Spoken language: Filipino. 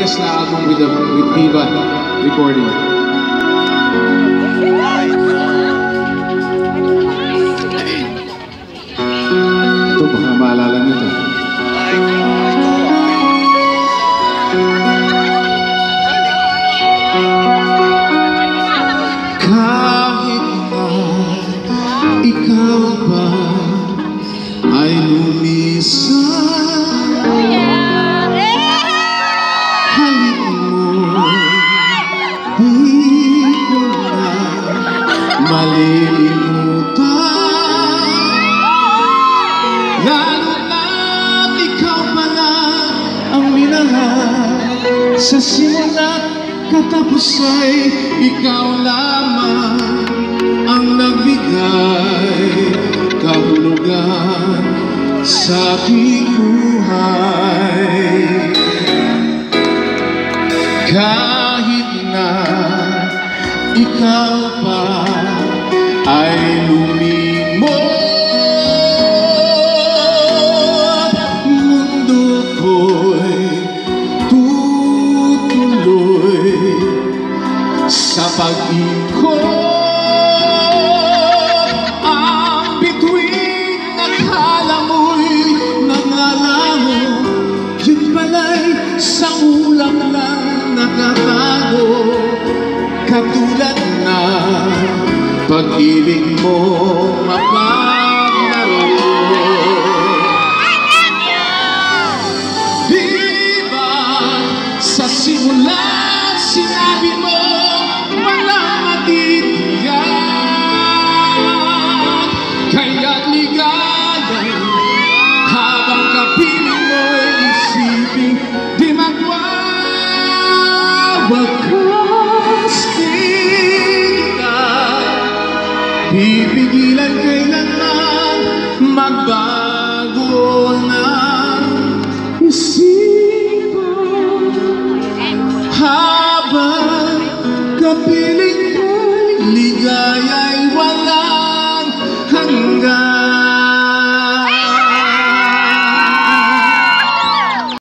biggest na album with Viva recording. Ito, baka maalala nyo ito. Kahit na ikaw ba ay lumisan, halik mo, di ko na malilimutan. Lalo na't ikaw pala ang minahal, sa simula katapos ay ikaw lamang ang nagbigay kahulugan sa aking buhay. Kahit na ikaw pa ay lumimot, mundo ko'y tutuloy sa pag-ikot. Ang bituin akala mo'y nangalamo, yun pala'y sa ulam lang nakatago. Katulad na pag-ibig mo mapaglaro. Di ba sa simula sinabi mo walang matitiyak, kaya't ligaya habang kapiling mo'y isipin di magwawakas kita. Pipigilan kailanman magbago ng isipan, habang kapiling ko'y ligaya